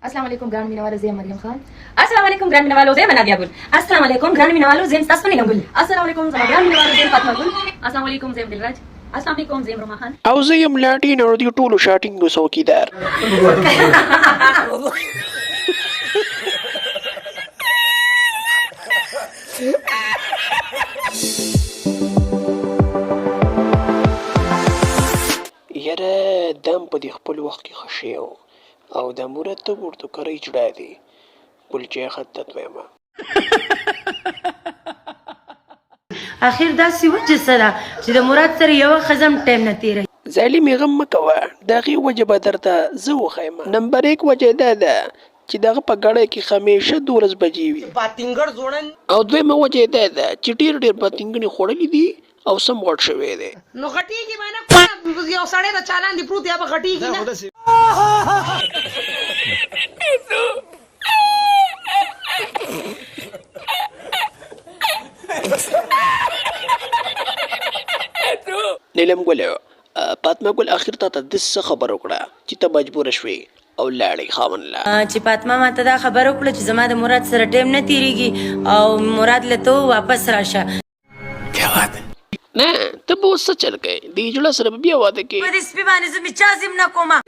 अस्सलाम वालेकुम ग्रांड मिनवालो ज़ेम मरियम खान। अस्सलाम वालेकुम ग्रांड मिनवालो ज़ेम नादिया गुल। अस्सलाम वालेकुम ग्रांड मिनवालो ज़ेम तस्नीम गुल। अस्सलाम वालेकुम ग्रांड मिनवालो ज़ेम फातिमा गुल। अस्सलाम वालेकुम ज़ेम दिलराज। अस्सलाम वालेकुम ज़ेम रोमा खान। او زه یم لاټین او د ټولو شاټینګو څوکیدار. یاره دم په دې خپل وخت کې ښه شی و او د مرتب ورته کرۍ جوړه دی ګلچې خط ته دویمه اخر داسې وجه سره چې د مراد سره یوه ښځه هم ټایم نه تېروي. ظالمې غم مه کوه د هغې وجه به درته زه وښیم. نمبر 1 وجه دا ده چې دغه په ګړی کې همیشه 12 بجې وي او دویمه وجه دا ده چې ډېر پاتینګڼې خوړلي دي او سم غټ شوی دی. نو غټیږي باندې یو سړی د چالان دی پروت یا به غټیږي نه. نیلم ګل فاطمه ګل اخر ته داسې خبره وکړه چې ته مجبوره شوې او لاړې خاوند لا چې فاطمه ماته دا خبره وکړه چې زما د مراد سره ټایم نه تېرېږي او مراد له تو واپس راشه. نه ته به اوس څه چل کوې د اجړه سره به بیا واده کې په دې سپي باندې زه مې چا زم نه کومه.